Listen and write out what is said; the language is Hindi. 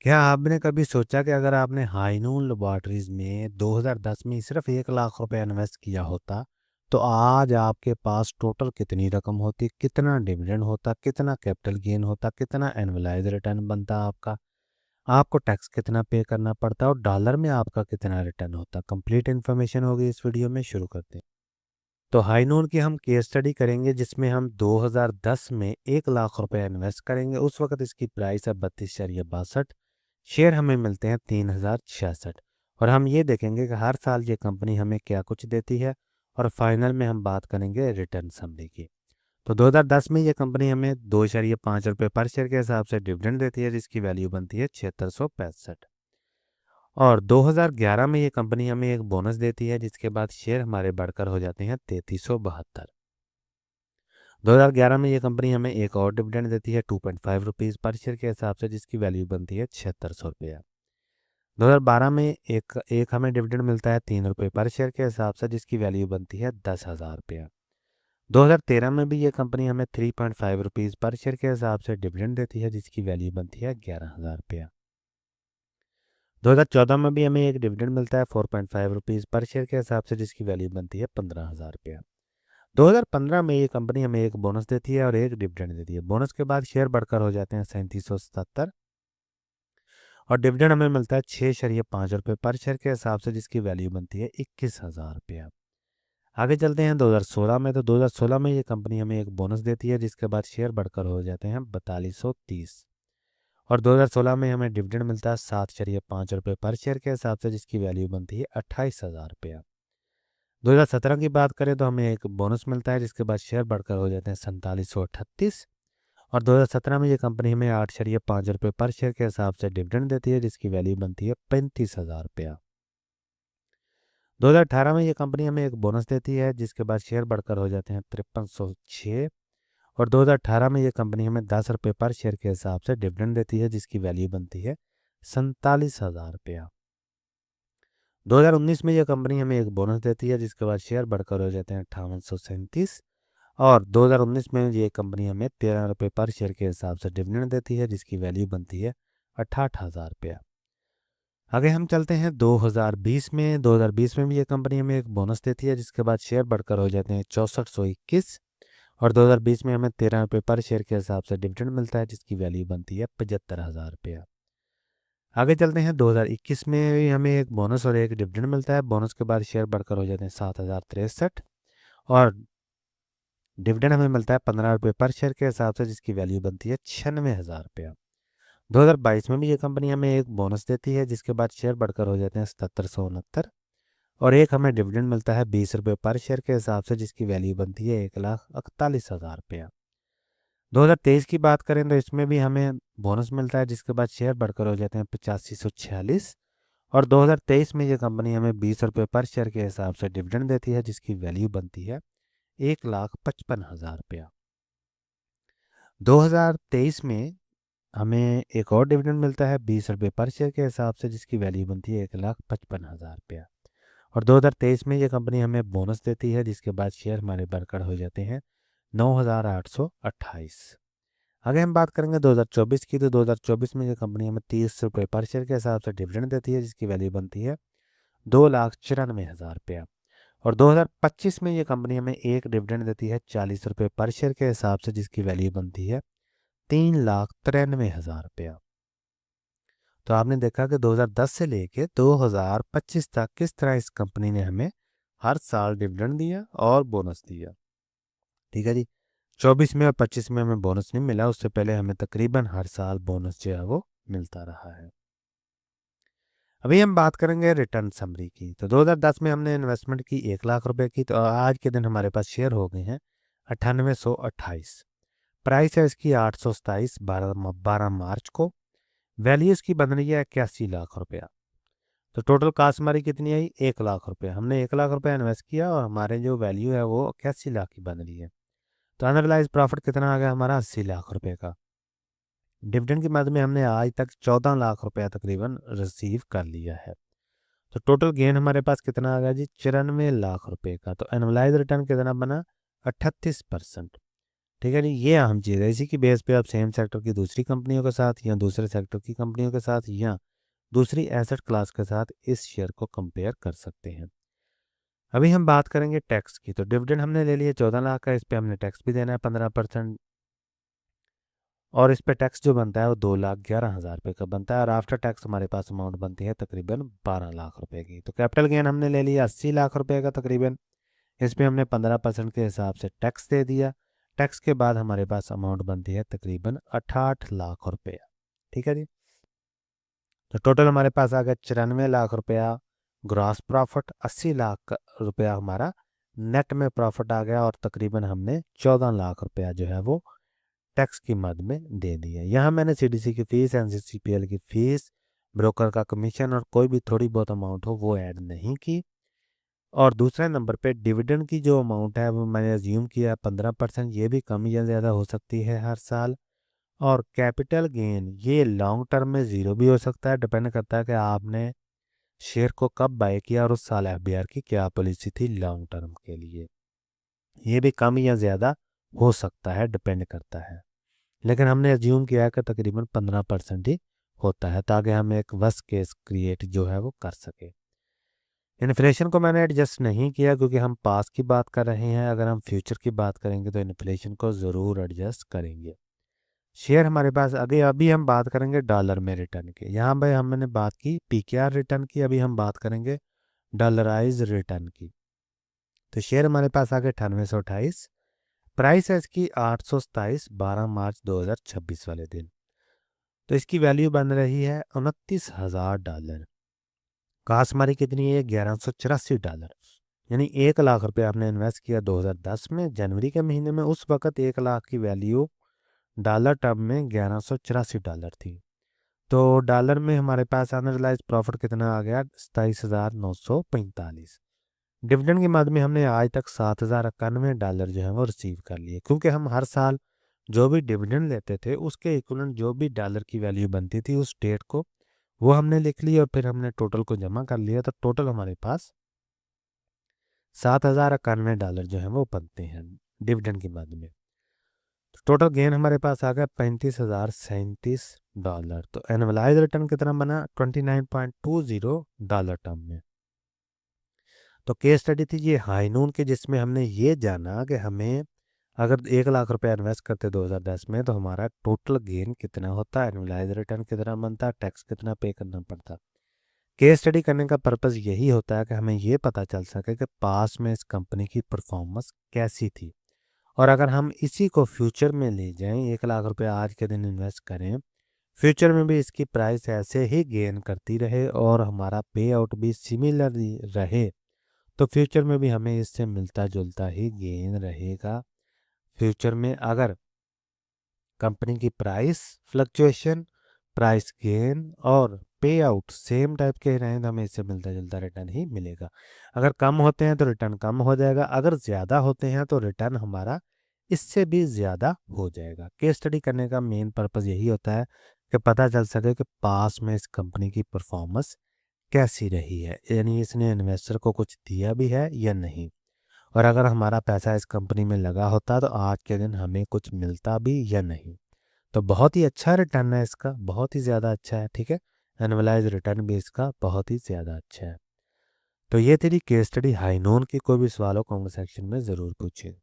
क्या आपने कभी सोचा कि अगर आपने हाइनून लैबोरेटरीज में 2010 में सिर्फ 1 लाख रुपए इन्वेस्ट किया होता तो आज आपके पास टोटल कितनी रकम होती, कितना डिविडेंड होता, कितना कैपिटल गेन होता, कितना एनुअलाइज रिटर्न बनता आपका, आपको टैक्स कितना पे करना पड़ता और डॉलर में आपका कितना रिटर्न होता। कंप्लीट इन्फॉर्मेशन होगी इस वीडियो में। शुरू करते हैं। तो हाइनून की हम केस स्टडी करेंगे जिसमें हम 2010 में 1 लाख रुपए इन्वेस्ट करेंगे। उस वक्त इसकी प्राइस है 32.62। शेयर हमें मिलते हैं 3066। और हम ये देखेंगे कि हर साल ये कंपनी हमें क्या कुछ देती है। और फाइनल में हम बात करेंगे रिटर्न समरी की। तो 2010 में ये कंपनी हमें 2.5 रुपये पर शेयर के हिसाब से डिविडेंड देती है जिसकी वैल्यू बनती है 7665। और 2011 में ये कंपनी हमें एक बोनस देती है जिसके बाद शेयर हमारे बढ़कर हो जाते हैं 3372। 2011 में ये कंपनी हमें एक और डिविडेंड देती है 2.5 रुपीज़ पर शेयर के हिसाब से जिसकी वैल्यू बनती है 7600 रुपया। 2012 में एक एक हमें डिविडेंड मिलता है 3 रुपये पर शेयर के हिसाब से जिसकी वैल्यू बनती है 10,000 रुपया। 2013 में भी ये कंपनी हमें 3.5 रुपीज़ पर शेयर के हिसाब से डिविडेंड देती है जिसकी वैल्यू बनती है 11,000 रुपया। 2014 में भी हमें एक डिविडेंड मिलता है 4.5 रुपीज़ पर शेयर के हिसाब से जिसकी वैल्यू बनती है 15,000 रुपया। 2015 में ये कंपनी हमें एक बोनस देती है और एक डिविडेंड देती है। बोनस के बाद शेयर बढ़कर हो जाते हैं 3777। और डिविडेंड हमें मिलता है 6.5 रुपये पर शेयर के हिसाब से जिसकी वैल्यू बनती है 21,000 रुपया। आगे चलते हैं 2016 में। तो 2016 में ये कंपनी हमें एक बोनस देती है जिसके बाद शेयर बढ़कर हो जाते हैं 4230। और 2016 में हमें डिविडेंड मिलता है 7.5 रुपये पर शेयर के हिसाब से जिसकी वैल्यू बनती है 28,000 रुपया। 2017 की बात करें तो हमें एक बोनस मिलता है जिसके बाद शेयर बढ़कर हो जाते हैं 4738। और 2017 में ये कंपनी हमें 8.5 रुपये पर शेयर के हिसाब से डिविडेंड देती है जिसकी वैल्यू बनती है 35,000 रुपया। 2018 में ये कंपनी हमें एक बोनस देती है जिसके बाद शेयर बढ़कर हो जाते हैं 5306। और 2018 में ये कंपनी हमें 10 रुपये पर शेयर के हिसाब से डिविडेंड देती है जिसकी वैल्यू बनती है 47,000 रुपया। 2019 में ये कंपनी हमें एक बोनस देती है जिसके बाद शेयर बढ़कर हो जाते हैं 5837। और 2019 में ये कंपनी हमें 13 रुपये पर शेयर के हिसाब से डिविडेंड देती है जिसकी वैल्यू बनती है 68,000 रुपया। आगे हम चलते हैं 2020 में। 2020 में भी ये कंपनी हमें एक बोनस देती है जिसके बाद शेयर बढ़कर हो जाते हैं 6421। और 2020 में हमें 13 रुपये पर शेयर के हिसाब से डिविडेंड मिलता है जिसकी वैल्यू बनती है 75,000 रुपया। आगे चलते हैं 2021 में भी हमें एक बोनस और एक डिविडेंड मिलता है। बोनस के बाद शेयर बढ़कर हो जाते हैं 7,063। और डिविडेंड हमें मिलता है 15 रुपये पर शेयर के हिसाब से जिसकी वैल्यू बनती है 96,000 रुपया। 2022 में भी ये कंपनी हमें एक बोनस देती है जिसके बाद शेयर बढ़कर हो जाते हैं 7769। और एक हमें डिविडेंड मिलता है 20 रुपये पर शेयर के हिसाब से जिसकी वैल्यू बनती है 1,41,000 रुपया। 2023 की बात करें तो इसमें भी हमें बोनस मिलता है जिसके बाद शेयर बढ़कर हो जाते हैं 8546। और 2023 में ये कंपनी हमें 20 रुपये पर शेयर के हिसाब से डिविडेंड देती है जिसकी वैल्यू बनती है 1,55,000 रुपया। 2023 में हमें एक और डिविडेंड मिलता है 20 रुपये पर शेयर के हिसाब से जिसकी वैल्यू बनती है 1,55,000 रुपया। और 2023 में ये कंपनी हमें बोनस देती है जिसके बाद शेयर हमारे बढ़कर हो जाते हैं 9,828। आगे हम बात करेंगे 2024 की। तो 2024 में ये कंपनी हमें 30 रुपये पर शेयर के हिसाब से डिविडेंड देती है जिसकी वैल्यू बनती है 2,94,000 रुपया। और 2025 में ये कंपनी हमें एक डिविडेंड देती है 40 रुपये पर शेयर के हिसाब से जिसकी वैल्यू बनती है 3,93,000 रुपया। तो आपने देखा कि 2010 से लेके 2025 तक किस तरह इस कंपनी ने हमें हर साल डिविडेंड दिया और बोनस दिया। ठीक है जी। 24 में और 25 में हमें बोनस नहीं मिला, उससे पहले हमें तकरीबन हर साल बोनस जो है वो मिलता रहा है। अभी हम बात करेंगे रिटर्न समरी की। तो 2010 में हमने इन्वेस्टमेंट की 1 लाख रुपए की। तो आज के दिन हमारे पास शेयर हो गए हैं 9828। प्राइस है इसकी 827 12 मार्च को। वैल्यू इसकी बन रही है 81 लाख रुपया। तो टोटल कास्ट हमारी कितनी आई 1 लाख रुपये। हमने 1 लाख रुपये इन्वेस्ट किया और हमारे जो वैल्यू है वो 81 लाख की बन रही है। तो अनरियलाइज प्रॉफिट कितना आ गया हमारा 80 लाख रुपये का। डिविडेंड की मद में हमने आज तक 14 लाख रुपया तकरीबन रिसीव कर लिया है। तो टोटल गेन हमारे पास कितना आ गया जी 94 लाख रुपये का। तो एनुअलाइज रिटर्न कितना बना 38%। ठीक है जी। ये अहम चीज़ है, इसी की बेस पे आप सेम सेक्टर की दूसरी कंपनियों के साथ या दूसरे सेक्टर की कंपनियों के साथ या दूसरी एसेट क्लास के साथ इस शेयर को कंपेयर कर सकते हैं। अभी हम बात करेंगे टैक्स की। तो डिविडेंड हमने ले लिया 14 लाख का, इस पे हमने टैक्स भी देना है 15%, और इस पे टैक्स जो बनता है वो 2,11,000 रुपये का बनता है, और आफ्टर टैक्स हमारे पास अमाउंट बनती है तकरीबन 12 लाख रुपए की। तो कैपिटल गेन हमने ले लिया 80 लाख रुपए का तकरीबन, इस पे हमने 15% के हिसाब से टैक्स दे दिया। टैक्स के बाद हमारे पास अमाउंट बनती है तकरीबन 68 लाख रुपया। ठीक है जी। तो टोटल हमारे पास आ गया 94 लाख रुपया ग्रॉस प्रॉफिट, 80 लाख रुपया हमारा नेट में प्रॉफिट आ गया, और तकरीबन हमने 14 लाख रुपया जो है वो टैक्स की मद में दे दी है। यहाँ मैंने सीडीसी की फीस, एनसीसीपीएल की फीस, ब्रोकर का कमीशन और कोई भी थोड़ी बहुत अमाउंट हो वो ऐड नहीं की। और दूसरे नंबर पे डिविडेंड की जो अमाउंट है वो मैंने अज्यूम किया 15%, ये भी कम या ज़्यादा हो सकती है हर साल। और कैपिटल गेन ये लॉन्ग टर्म में ज़ीरो भी हो सकता है, डिपेंड करता है कि आपने शेयर को कब बाय किया और उस साल एफडीआर की क्या पॉलिसी थी लॉन्ग टर्म के लिए। ये भी कम या ज़्यादा हो सकता है, डिपेंड करता है, लेकिन हमने अज्यूम किया है कि तकरीबन 15% ही होता है, ताकि हम एक वर्स्ट केस क्रिएट जो है वो कर सके। इन्फ्लेशन को मैंने एडजस्ट नहीं किया क्योंकि हम पास की बात कर रहे हैं, अगर हम फ्यूचर की बात करेंगे तो इन्फ्लेशन को ज़रूर एडजस्ट करेंगे। शेयर हमारे पास आगे, अभी हम बात करेंगे डॉलर में रिटर्न की। यहाँ भाई हमने बात की पीकेआर रिटर्न की, अभी हम बात करेंगे डॉलराइज रिटर्न की। तो शेयर हमारे पास आ गए 9828, प्राइस है इसकी 827, 12 मार्च 2026 वाले दिन। तो इसकी वैल्यू बन रही है $29,000। कास्ट हमारी कितनी है? $1184। यानी 1 लाख रुपये आपने इन्वेस्ट किया 2010 में जनवरी के महीने में, उस वक्त 1 लाख की वैल्यू डॉलर टर्म में $1184 थी। तो डॉलर में हमारे पास अनरियलाइज प्रॉफिट कितना आ गया? 27,945। डिविडेंड की मद में हमने आज तक $7,091 जो है वो रिसीव कर लिए, क्योंकि हम हर साल जो भी डिविडेंड लेते थे उसके इक्वलेंट जो भी डॉलर की वैल्यू बनती थी उस डेट को वो हमने लिख ली, और फिर हमने टोटल को जमा कर लिया। तो टोटल हमारे पास $7,091 जो है वो बनते हैं डिविडेंड की मद में। तो टोटल गेन हमारे पास आ गया $35,037। तो एनुअलाइज रिटर्न कितना बना? $29.20 टर्म में। तो केस स्टडी थी ये हाईनून की, जिसमें हमने ये जाना कि हमें अगर 1 लाख रुपया इन्वेस्ट करते 2010 में तो हमारा टोटल गेन कितना होता, एनुअलाइज रिटर्न कितना बनता, टैक्स कितना पे करना पड़ता। केस स्टडी करने का पर्पज़ यही होता है कि हमें ये पता चल सके कि पास में इस कंपनी की परफॉर्मेंस कैसी थी, और अगर हम इसी को फ्यूचर में ले जाएं, 1 लाख रुपया आज के दिन इन्वेस्ट करें, फ्यूचर में भी इसकी प्राइस ऐसे ही गेन करती रहे और हमारा पे आउट भी सिमिलर रहे, तो फ्यूचर में भी हमें इससे मिलता जुलता ही गेन रहेगा। फ्यूचर में अगर कंपनी की प्राइस फ्लक्चुएशन, प्राइस गेन और पे आउट सेम टाइप के रहें तो हमें इससे मिलता जुलता रिटर्न ही मिलेगा। अगर कम होते हैं तो रिटर्न कम हो जाएगा, अगर ज़्यादा होते हैं तो रिटर्न हमारा इससे भी ज़्यादा हो जाएगा। केस स्टडी करने का मेन पर्पज़ यही होता है कि पता चल सके कि पास में इस कंपनी की परफॉर्मेंस कैसी रही है, यानी इसने इन्वेस्टर को कुछ दिया भी है या नहीं, और अगर हमारा पैसा इस कंपनी में लगा होता तो आज के दिन हमें कुछ मिलता भी या नहीं। तो बहुत ही अच्छा रिटर्न है इसका, बहुत ही ज़्यादा अच्छा है। ठीक है, एनुअलाइज रिटर्न भी इसका बहुत ही ज़्यादा अच्छा है। तो ये तेरी केस स्टडी हाईनोन की। कोई भी सवाल हो कमेंट सेक्शन में ज़रूर पूछिए।